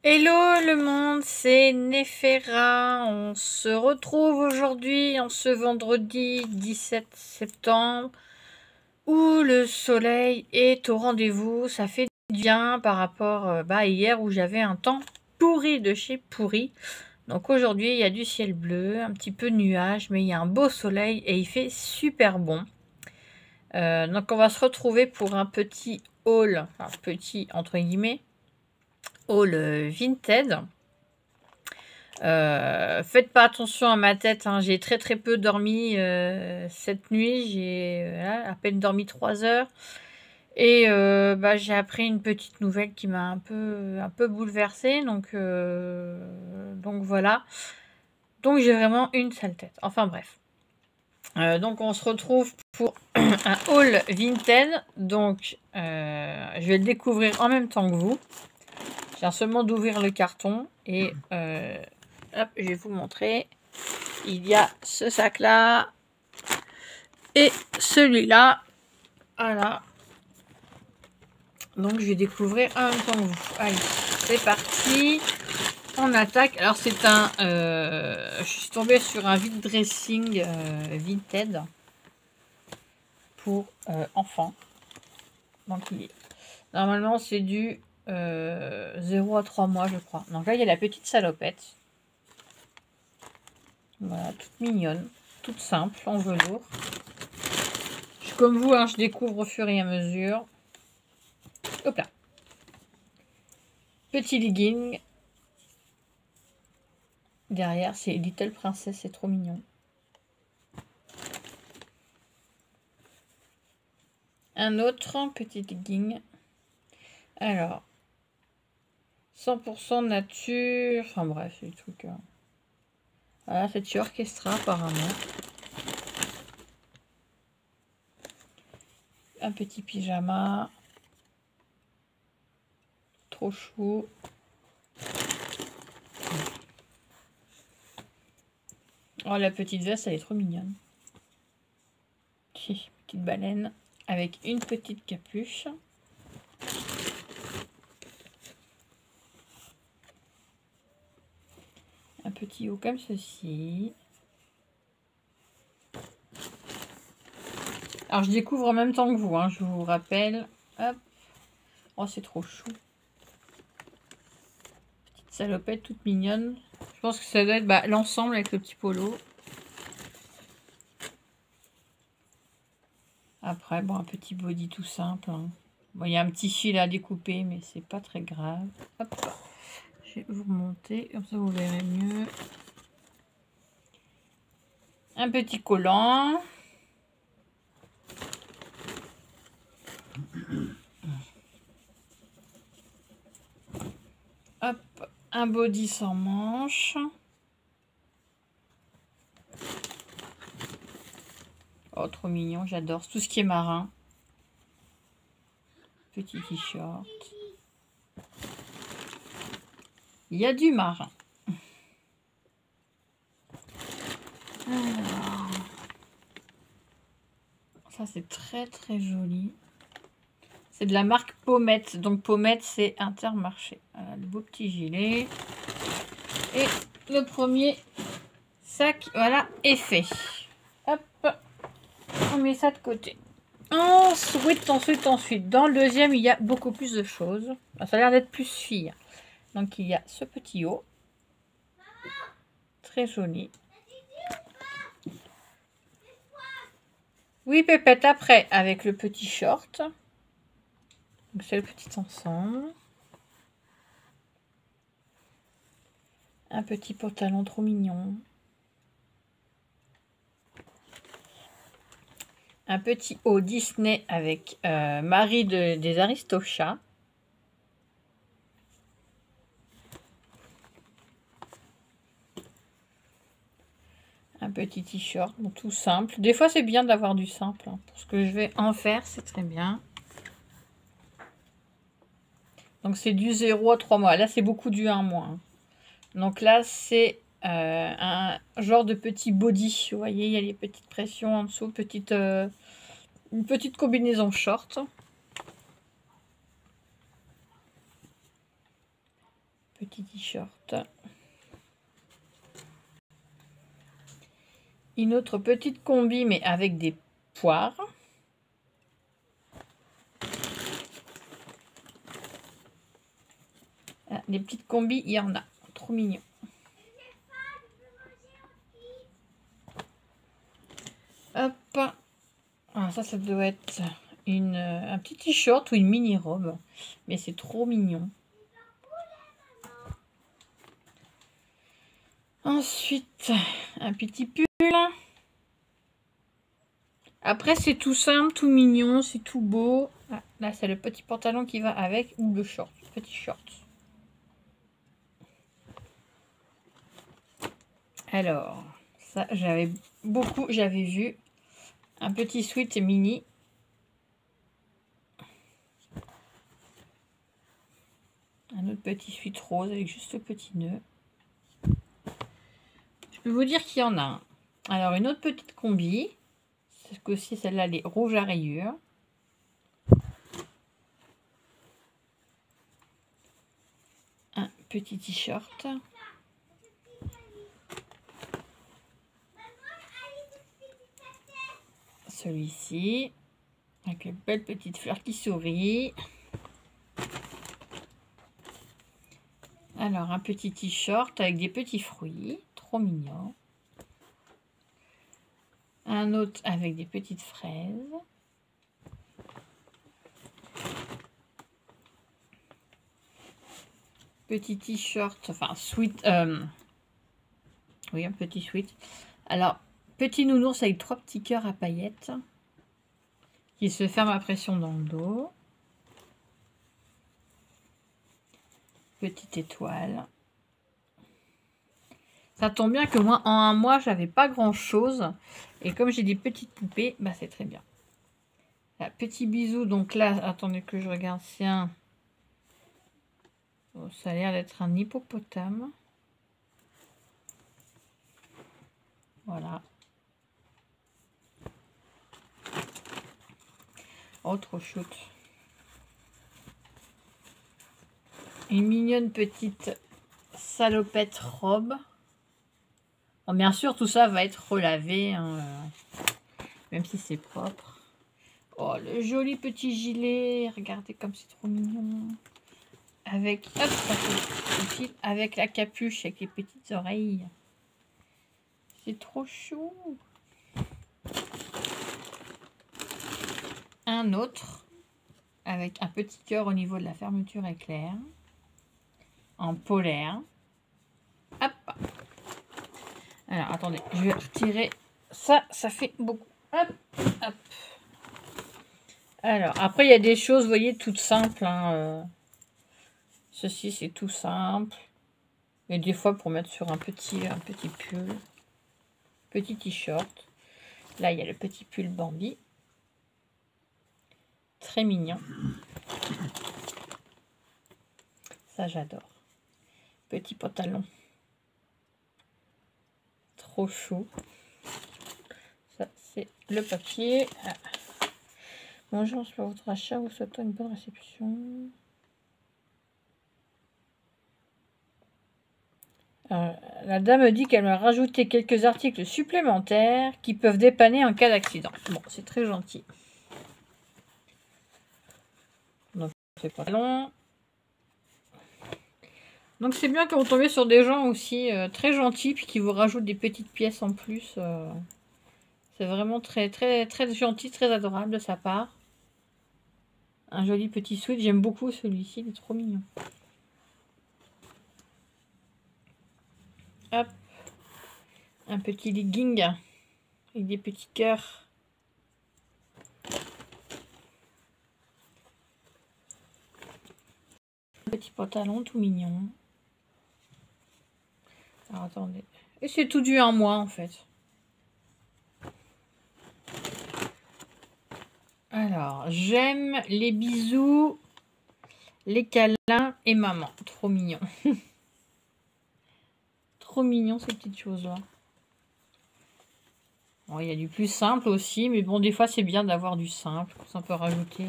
Hello le monde, c'est Néféra. On se retrouve aujourd'hui en ce vendredi 17 septembre où le soleil est au rendez-vous. Ça fait du bien par rapport à hier où j'avais un temps pourri de chez pourri. Donc aujourd'hui il y a du ciel bleu, un petit peu de nuages, mais il y a un beau soleil et il fait super bon. Donc on va se retrouver pour un petit haul, enfin petit entre guillemets, haul Vinted. Faites pas attention à ma tête, hein. J'ai très très peu dormi cette nuit. J'ai à peine dormi 3 heures. Et j'ai appris une petite nouvelle qui m'a un peu bouleversée. Donc voilà. Donc j'ai vraiment une sale tête. Enfin bref. Donc on se retrouve pour un haul Vinted. Donc je vais le découvrir en même temps que vous. Je viens seulement d'ouvrir le carton. Et hop, je vais vous montrer. Il y a ce sac là et celui-là. Voilà. Donc je vais découvrir en même temps que vous. Allez, c'est parti. On attaque. Alors c'est un... je suis tombée sur un vide dressing Vinted pour enfants. Donc normalement c'est du 0 à 3 mois je crois. Donc là il y a la petite salopette. Voilà, toute mignonne, toute simple, en velours. Je suis comme vous, hein, je découvre au fur et à mesure. Hop là. Petit legging. Derrière, c'est Little Princess, c'est trop mignon. Un autre petit legging. Alors, 100% nature. Enfin bref, c'est des trucs. Voilà, c'est chez Orchestra apparemment. Un petit pyjama. Trop chou. Oh, la petite veste, elle est trop mignonne. Petite baleine avec une petite capuche. Un petit haut comme ceci. Alors, je découvre en même temps que vous, hein, je vous rappelle. Hop. Oh, c'est trop chou. Petite salopette toute mignonne. Je pense que ça doit être l'ensemble avec le petit polo. Après, bon, un petit body tout simple. Hein. Bon, il y a un petit fil à découper, mais c'est pas très grave. Hop. Je vais vous remonter, comme ça vous verrez mieux. Un petit collant. Hop, un body sans manches. Oh, trop mignon, j'adore tout ce qui est marin. Petit t-shirt. Il y a du marin. Alors, ça c'est très très joli. C'est de la marque Pommette. Donc Pommette, c'est Intermarché. Voilà, le beau petit gilet. Et le premier sac, voilà, est fait. Hop, on met ça de côté. Ensuite. Dans le deuxième, il y a beaucoup plus de choses. Ça a l'air d'être plus fille. Donc il y a ce petit haut. Très joli. Oui, Pépette, après, avec le petit short. Donc c'est le petit ensemble. Un petit pantalon trop mignon. Un petit haut Disney avec Marie des Aristochats. Un petit t-shirt, bon, tout simple. Des fois, c'est bien d'avoir du simple. Hein. Pour ce que je vais en faire, c'est très bien. Donc, c'est du 0 à 3 mois. Là, c'est beaucoup du 1 mois. Hein. Donc là, c'est un genre de petit body. Vous voyez, il y a les petites pressions en dessous. Une petite combinaison short. petit t-shirt. Une autre petite combi, mais avec des poires. Ah, les petites combis, il y en a. Trop mignon. Hop. Ah, ça doit être un petit t-shirt ou une mini-robe. Mais c'est trop mignon. Ensuite, un petit pull. Après, c'est tout simple, tout mignon, c'est tout beau. Ah, là, c'est le petit pantalon qui va avec ou le short, petit short. Alors, ça, j'avais vu un petit sweat mini. Un autre petit sweat rose avec juste le petit nœud. Je peux vous dire qu'il y en a un. Alors, une autre petite combi. C'est que aussi celle-là, elle est rouge à rayures. Un petit t-shirt. Celui-ci. Avec les belles petites fleurs qui sourient. Alors, un petit t-shirt avec des petits fruits. Trop mignon. Un autre avec des petites fraises. Petit t-shirt, enfin sweat. Oui, un petit sweat. Alors, petit nounours avec 3 petits cœurs à paillettes. Qui se ferme à pression dans le dos. Petite étoile. Ça tombe bien que moi, en un mois, j'avais pas grand chose. Et comme j'ai des petites poupées, bah c'est très bien. Là, petit bisou. Donc là, attendez que je regarde. C'est un... Oh, ça a l'air d'être un hippopotame. Voilà. Oh, trop chouette. Une mignonne petite salopette robe. Bon, bien sûr, tout ça va être relavé, hein, même si c'est propre. Oh, le joli petit gilet. Regardez comme c'est trop mignon. Avec, hop, avec la capuche, avec les petites oreilles. C'est trop chou. Un autre, avec un petit cœur au niveau de la fermeture éclair. En polaire. Hop. Alors, attendez, je vais retirer ça. Ça fait beaucoup. Hop, hop. Alors, après, il y a des choses, vous voyez, toutes simples. Hein, ceci, c'est tout simple. Et des fois, pour mettre sur un petit pull. Petit t-shirt. Là, il y a le petit pull Bambi. Très mignon. Ça, j'adore. Petit pantalon. Trop chou. Ça, c'est le papier. Ah. Bonjour, sur votre achat, vous souhaitons une bonne réception. La dame dit qu'elle m'a rajouté quelques articles supplémentaires qui peuvent dépanner en cas d'accident. Bon, c'est très gentil. Donc, c'est pas long. Donc, c'est bien quand vous tombez sur des gens aussi très gentils puis qui vous rajoutent des petites pièces en plus. C'est vraiment très, très, très gentil, très adorable de sa part. Un joli petit sweat. J'aime beaucoup celui-ci, il est trop mignon. Hop. Un petit legging avec des petits cœurs. Un petit pantalon tout mignon. Alors attendez. Et c'est tout du un mois en fait. Alors, j'aime les bisous, les câlins et maman. Trop mignon. Trop mignon ces petites choses-là. Bon, il y a du plus simple aussi, mais bon, des fois c'est bien d'avoir du simple. Ça peut rajouter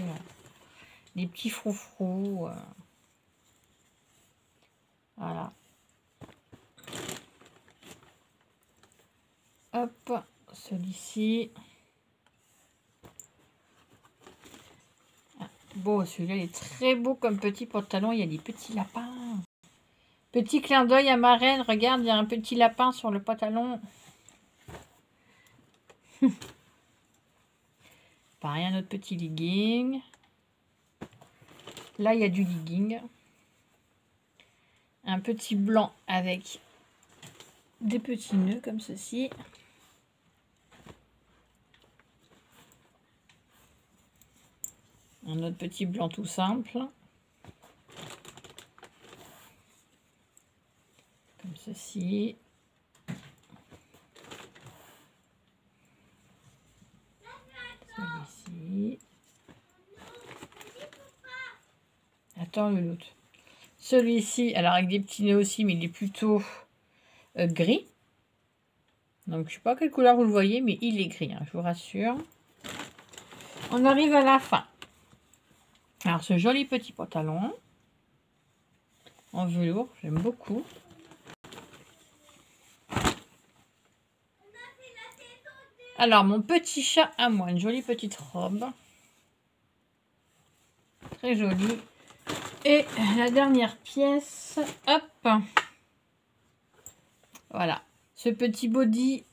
des petits froufrous. Voilà. Hop, celui-ci. Bon, celui-là, il est très beau comme petit pantalon. Il y a des petits lapins. Petit clin d'œil à ma reine. Regarde, il y a un petit lapin sur le pantalon. Pareil, un autre petit legging. Là, il y a du legging. Un petit blanc avec des petits nœuds comme ceci. Un autre petit blanc tout simple. Comme ceci. Celui-ci. Attends l'autre. Celui-ci, alors avec des petits nœuds aussi, mais il est plutôt gris. Donc je sais pas quelle couleur vous le voyez, mais il est gris, hein, je vous rassure. On arrive à la fin. Alors ce joli petit pantalon en velours, j'aime beaucoup. Alors mon petit chat à moi, une jolie petite robe. Très jolie. Et la dernière pièce, hop. Voilà. Ce petit body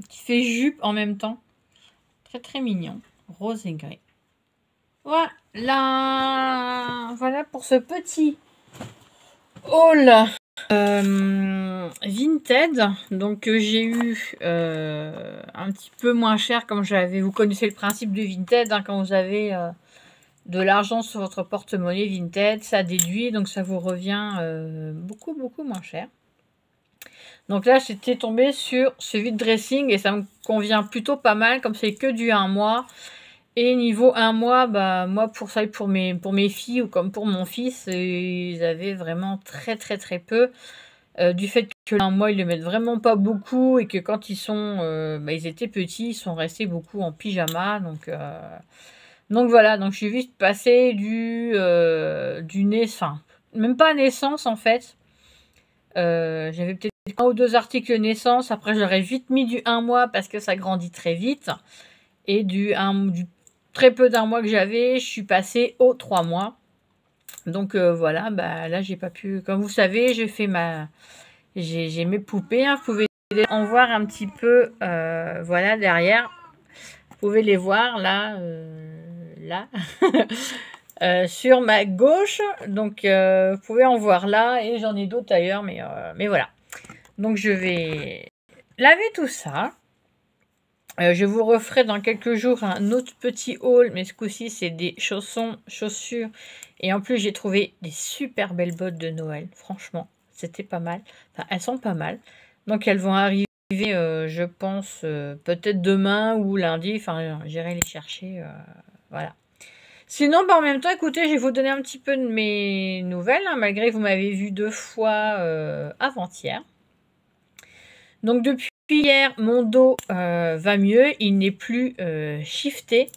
qui fait jupe en même temps. Très très mignon. Rose et gris. Voilà. Voilà pour ce petit haul Vinted. Donc j'ai eu un petit peu moins cher comme j'avais. Vous connaissez le principe de Vinted, hein, quand vous avez de l'argent sur votre porte-monnaie Vinted, ça déduit, donc ça vous revient beaucoup moins cher. Donc là, j'étais tombée sur ce vide dressing et ça me convient plutôt pas mal, comme c'est que du 1 mois. Et niveau 1 mois, bah moi pour ça et pour mes filles ou comme pour mon fils, ils avaient vraiment très peu. Du fait que l'1 mois, ils le mettent vraiment pas beaucoup et que quand ils sont, ils étaient petits, ils sont restés beaucoup en pyjama. Donc voilà, donc je suis vite passée du naissance, même pas naissance en fait. J'avais peut-être 1 ou 2 articles naissance. Après, j'aurais vite mis du 1 mois parce que ça grandit très vite. Et du très peu d'1 mois que j'avais, je suis passée aux 3 mois. Donc voilà, bah là j'ai pas pu. Comme vous savez, j'ai mes poupées. Hein, vous pouvez en voir un petit peu. Voilà derrière. Vous pouvez les voir là. Sur ma gauche, donc vous pouvez en voir là, et j'en ai d'autres ailleurs, mais voilà. Donc je vais laver tout ça. Je vous referai dans quelques jours un autre petit haul, mais ce coup-ci c'est des chaussures, et en plus j'ai trouvé des super belles bottes de Noël, franchement, c'était pas mal. Enfin, elles sont pas mal, donc elles vont arriver, je pense, peut-être demain ou lundi, enfin j'irai les chercher, voilà. Sinon, en même temps, écoutez, je vais vous donner un petit peu de mes nouvelles, hein, malgré que vous m'avez vu 2 fois avant-hier. Donc, depuis hier, mon dos va mieux. Il n'est plus shifté.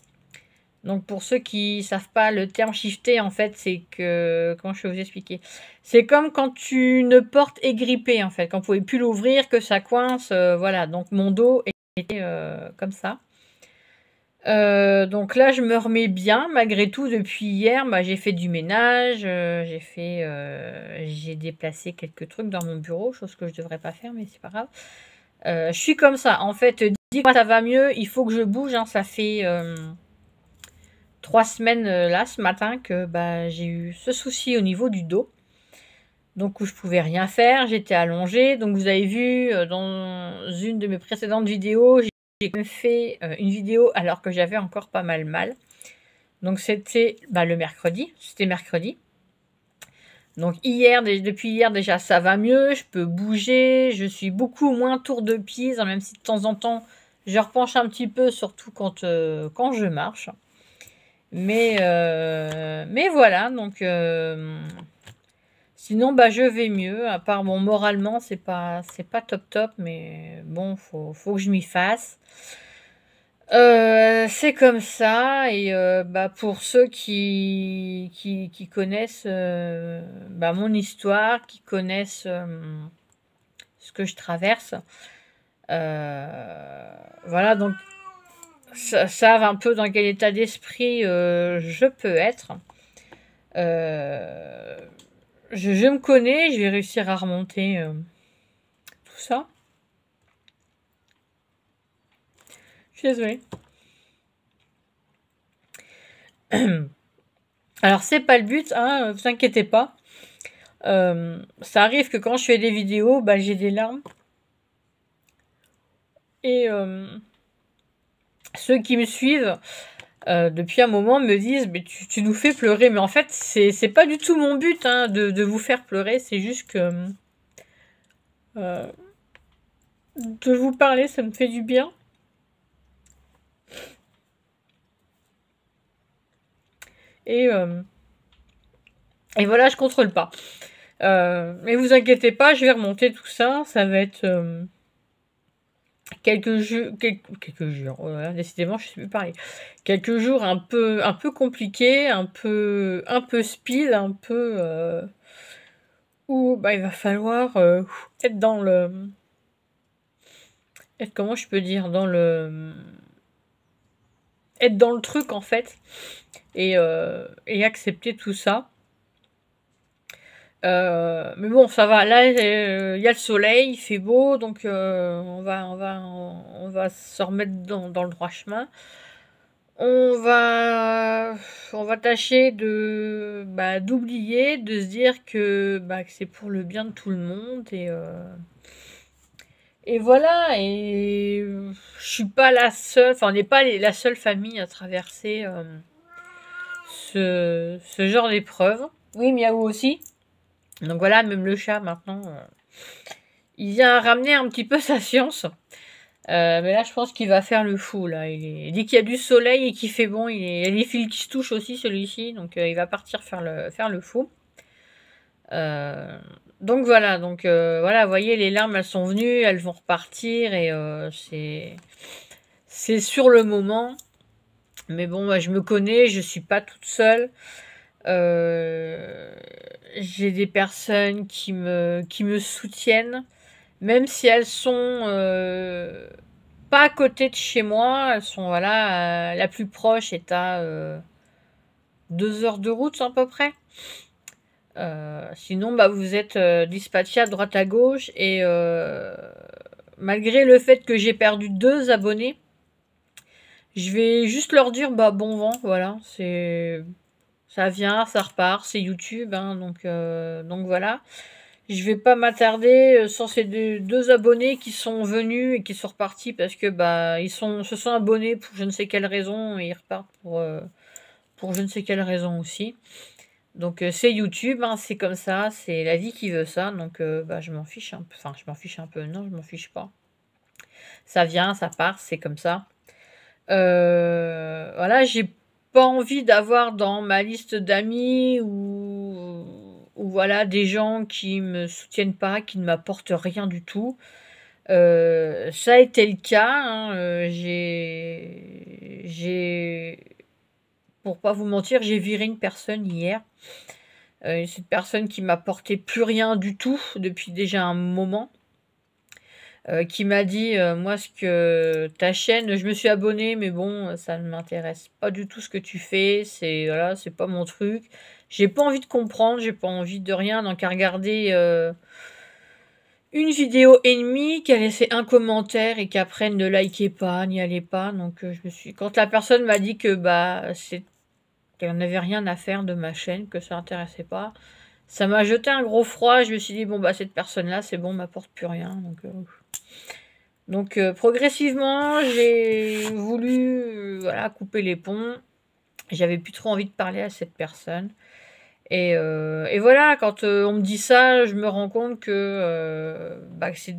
Donc, pour ceux qui ne savent pas, le terme shifté, en fait, c'est que... Comment je vais vous expliquer? C'est comme quand une porte est grippée, en fait. Quand vous ne pouvez plus l'ouvrir, que ça coince. Voilà, donc mon dos était comme ça. Donc là, je me remets bien malgré tout. Depuis hier, j'ai fait du ménage, j'ai déplacé quelques trucs dans mon bureau, chose que je devrais pas faire, mais c'est pas grave. Je suis comme ça. En fait, dès que ça va mieux, il faut que je bouge. Hein. Ça fait 3 semaines là, ce matin, que j'ai eu ce souci au niveau du dos. Donc où je pouvais rien faire, j'étais allongée. Donc vous avez vu dans une de mes précédentes vidéos, j'ai même fait une vidéo alors que j'avais encore pas mal. Donc c'était le mercredi. C'était mercredi. Donc depuis hier déjà ça va mieux. Je peux bouger. Je suis beaucoup moins tour de piste. Même si de temps en temps je repenche un petit peu. Surtout quand je marche. Mais voilà. Donc sinon je vais mieux. À part moralement c'est pas top. Mais bon faut que je m'y fasse. C'est comme ça et bah, pour ceux qui connaissent, bah, mon histoire, qui connaissent, ce que je traverse, voilà donc savent un peu dans quel état d'esprit, je peux être. Je me connais, je vais réussir à remonter, tout ça. Je suis désolée. Alors c'est pas le but, hein, vous inquiétez pas. Ça arrive que quand je fais des vidéos, bah, j'ai des larmes. Et ceux qui me suivent depuis un moment me disent mais tu nous fais pleurer. Mais en fait, c'est pas du tout mon but hein, de vous faire pleurer. C'est juste que de vous parler, ça me fait du bien. Et voilà, je contrôle pas. Mais vous inquiétez pas, je vais remonter tout ça. Ça va être quelques jours, voilà, décidément, je sais plus parler. Quelques jours un peu compliqués, un peu speed, un peu où bah, il va falloir être dans le, être comment je peux dire, dans le, être dans le truc en fait, et accepter tout ça. Mais bon, ça va. Là, il y a le soleil, il fait beau, donc on va se remettre dans le droit chemin. On va, on va tâcher de, bah, d'oublier, de se dire que, bah, que c'est pour le bien de tout le monde et voilà. Et je suis pas la seule, enfin, on n'est pas la seule famille à traverser ce genre d'épreuve. Oui, Miaou aussi. Donc voilà, même le chat maintenant, il vient ramener un petit peu sa science. Mais là, je pense qu'il va faire le fou. Là, dès qu'il y a du soleil et qu'il fait bon, il y a les fils qui se touchent aussi, celui-ci. Donc, il va partir faire le fou. Donc voilà. Donc voilà, vous voyez, les larmes, elles sont venues, elles vont repartir et c'est sur le moment. Mais bon, moi, je me connais, je suis pas toute seule. J'ai des personnes qui me soutiennent, même si elles sont pas à côté de chez moi, elles sont voilà, la plus proche est à 2 heures de route à peu près. Sinon, bah, vous êtes dispatché à droite à gauche et malgré le fait que j'ai perdu 2 abonnés, je vais juste leur dire bah bon vent, voilà, ça vient, ça repart, c'est YouTube, hein, donc voilà. Je vais pas m'attarder sur ces deux abonnés qui sont venus et qui sont repartis parce que bah se sont abonnés pour je ne sais quelle raison et ils repartent pour je ne sais quelle raison aussi. Donc c'est YouTube, hein, c'est comme ça, c'est la vie qui veut ça, donc bah je m'en fiche un peu. Enfin je m'en fiche un peu, non je m'en fiche pas. Ça vient, ça part, c'est comme ça. Voilà, j'ai pas envie d'avoir dans ma liste d'amis ou voilà des gens qui me soutiennent pas, qui ne m'apportent rien du tout. Ça a été le cas, hein, pour pas vous mentir, j'ai viré une personne hier. Cette personne qui m'apportait plus rien du tout depuis déjà un moment. Qui m'a dit moi ce que ta chaîne, je me suis abonnée mais bon ça ne m'intéresse pas du tout ce que tu fais, c'est voilà, c'est pas mon truc. J'ai pas envie de comprendre, j'ai pas envie de rien, donc à regarder une vidéo ennemie, qu'elle laissait un commentaire et qu'après ne likez pas, n'y allez pas. Donc je me suis, quand la personne m'a dit que bah qu'elle n'avait rien à faire de ma chaîne, que ça n'intéressait pas, ça m'a jeté un gros froid. Je me suis dit bon bah cette personne là c'est bon, m'apporte plus rien. Donc progressivement, j'ai voulu voilà, couper les ponts. J'avais plus trop envie de parler à cette personne. Et voilà, quand on me dit ça, je me rends compte que bah, c'est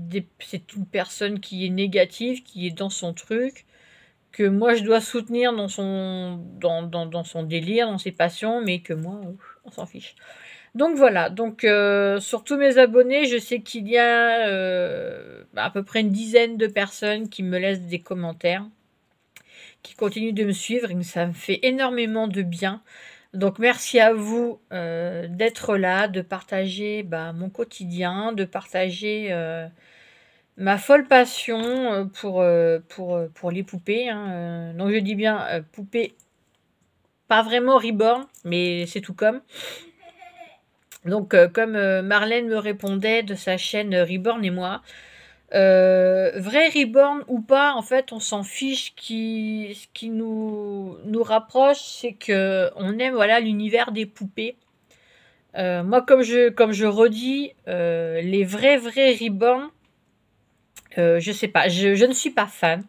une personne qui est négative, qui est dans son truc, que moi je dois soutenir dans son délire, dans ses passions, mais que moi, on s'en fiche. Donc voilà, donc sur tous mes abonnés, je sais qu'il y a à peu près une dizaine de personnes qui me laissent des commentaires qui continuent de me suivre. Et ça me fait énormément de bien. Donc merci à vous d'être là, de partager mon quotidien, de partager ma folle passion pour les poupées. Hein. Donc je dis bien poupées, pas vraiment reborn, mais c'est tout comme. Donc comme Marlène me répondait de sa chaîne Reborn et moi, vrai reborn ou pas, en fait, on s'en fiche. Ce qui nous rapproche, c'est que on aime voilà l'univers des poupées. Moi, comme je redis, les vrais reborn, je sais pas, je ne suis pas fan.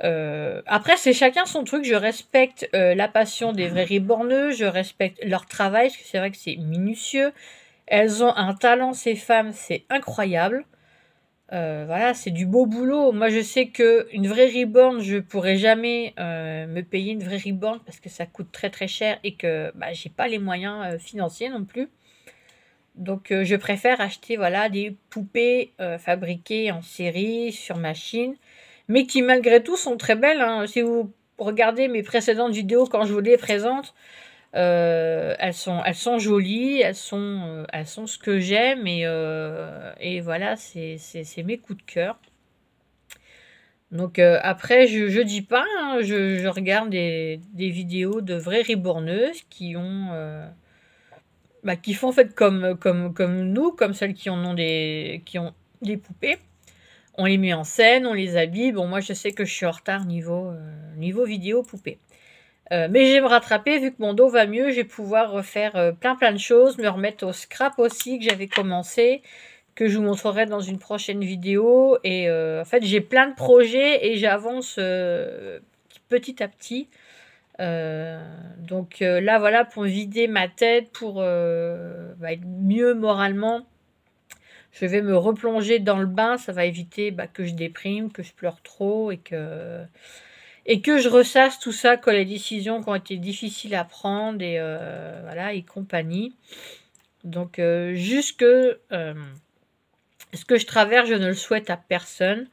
Après, c'est chacun son truc. Je respecte la passion des vrais reborneux, je respecte leur travail, parce que c'est vrai que c'est minutieux. Elles ont un talent, ces femmes, c'est incroyable. Voilà, c'est du beau boulot. Moi, je sais qu'une vraie reborn, je pourrais jamais me payer une vraie reborn parce que ça coûte très très cher et que j'ai pas les moyens financiers non plus. Donc, je préfère acheter voilà des poupées fabriquées en série sur machine, mais qui malgré tout sont très belles. Hein. Si vous regardez mes précédentes vidéos quand je vous les présente, elles sont jolies, elles sont ce que j'aime et voilà, c'est mes coups de cœur. Donc après, je dis pas, hein, je regarde des vidéos de vraies reborneuses qui font en fait comme nous, comme celles qui ont des poupées. On les met en scène, on les habille. Bon, moi je sais que je suis en retard niveau vidéo poupée. Mais je vais me rattraper, vu que mon dos va mieux, je vais pouvoir refaire plein de choses, me remettre au scrap aussi que j'avais commencé, que je vous montrerai dans une prochaine vidéo. Et en fait, j'ai plein de projets et j'avance petit à petit. Donc là, voilà, pour vider ma tête, pour être mieux moralement, je vais me replonger dans le bain. Ça va éviter que je déprime, que je pleure trop et que je ressasse tout ça, que les décisions qui ont été difficiles à prendre et voilà et compagnie. Donc ce que je traverse, je ne le souhaite à personne.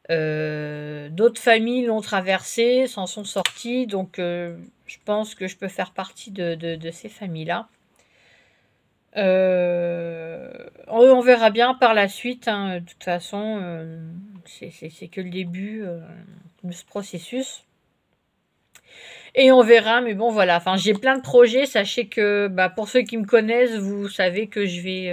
D'autres familles l'ont traversé, s'en sont sorties, donc je pense que je peux faire partie de ces familles-là. On verra bien par la suite. Hein, de toute façon, c'est que le début de ce processus. Et on verra, mais bon voilà, enfin j'ai plein de projets, sachez que pour ceux qui me connaissent, vous savez que je vais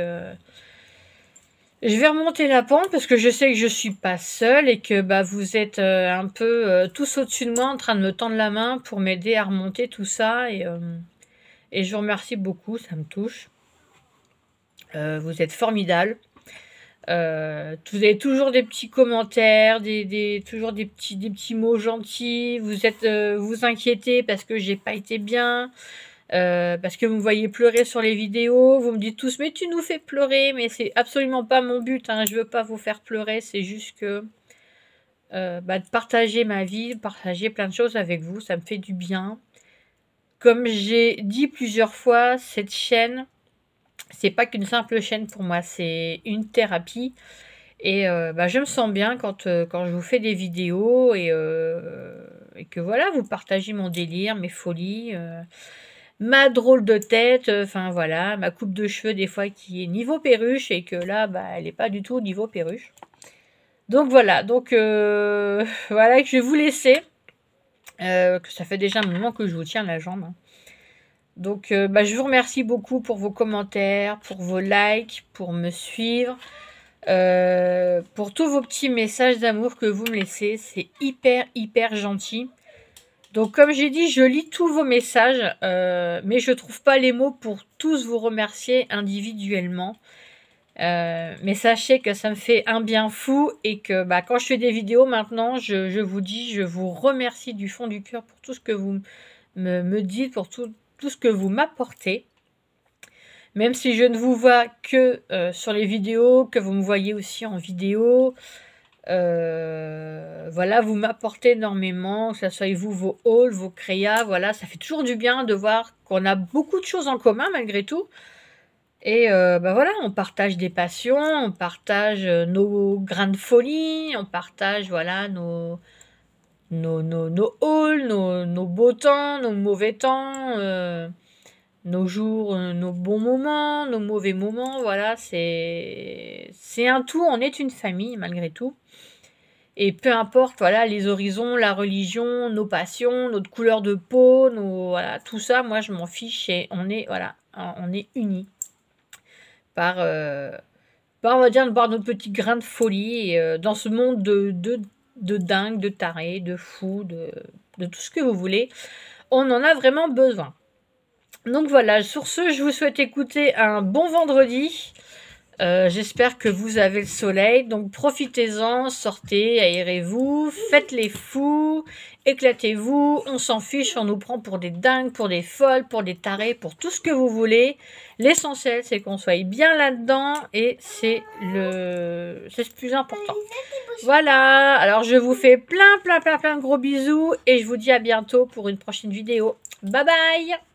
remonter la pente parce que je sais que je suis pas seule et que vous êtes un peu tous au-dessus de moi en train de me tendre la main pour m'aider à remonter tout ça et je vous remercie beaucoup, ça me touche. Vous êtes formidables. Vous avez toujours des petits commentaires, toujours des petits mots gentils. Vous inquiétez parce que j'ai pas été bien, parce que vous me voyez pleurer sur les vidéos. Vous me dites tous, mais tu nous fais pleurer, mais c'est absolument pas mon but. Hein, je veux pas vous faire pleurer, c'est juste que de partager ma vie, de partager plein de choses avec vous, ça me fait du bien. Comme j'ai dit plusieurs fois, cette chaîne, c'est pas qu'une simple chaîne pour moi, c'est une thérapie. Et je me sens bien quand je vous fais des vidéos et que voilà, vous partagez mon délire, mes folies, ma drôle de tête, enfin voilà, ma coupe de cheveux des fois qui est niveau perruche et que là, elle n'est pas du tout au niveau perruche. Donc voilà, voilà que je vais vous laisser, que ça fait déjà un moment que je vous tiens la jambe. Hein. Donc je vous remercie beaucoup pour vos commentaires, pour vos likes, pour me suivre. Pour tous vos petits messages d'amour que vous me laissez, c'est hyper gentil. Donc comme j'ai dit, je lis tous vos messages, mais je trouve pas les mots pour tous vous remercier individuellement. Mais sachez que ça me fait un bien fou et que quand je fais des vidéos maintenant, je vous dis, je vous remercie du fond du cœur pour tout ce que vous me dites, pour tout ce que vous m'apportez. Même si je ne vous vois que sur les vidéos, que vous me voyez aussi en vidéo, voilà, vous m'apportez énormément, que ce soit vous, vos hauls, vos créas, voilà, ça fait toujours du bien de voir qu'on a beaucoup de choses en commun malgré tout. Et voilà, on partage des passions, on partage nos grains de folie, on partage, voilà, nos hauls, nos beaux temps, nos mauvais temps, nos jours, nos bons moments, nos mauvais moments. Voilà, c'est un tout, on est une famille malgré tout. Et peu importe, voilà, les horizons, la religion, nos passions, notre couleur de peau, voilà, tout ça, moi je m'en fiche et on est, voilà, on est unis par, on va dire, par notre petit grain de folie et, dans ce monde de dingue, de taré, de fou, de tout ce que vous voulez. On en a vraiment besoin. Donc voilà, sur ce, je vous souhaite écouter un bon vendredi. J'espère que vous avez le soleil, donc profitez-en, sortez, aérez-vous, faites les fous, éclatez-vous, on s'en fiche, on nous prend pour des dingues, pour des folles, pour des tarés, pour tout ce que vous voulez. L'essentiel, c'est qu'on soit bien là-dedans et c'est le plus important. Voilà, alors je vous fais plein de gros bisous et je vous dis à bientôt pour une prochaine vidéo. Bye bye!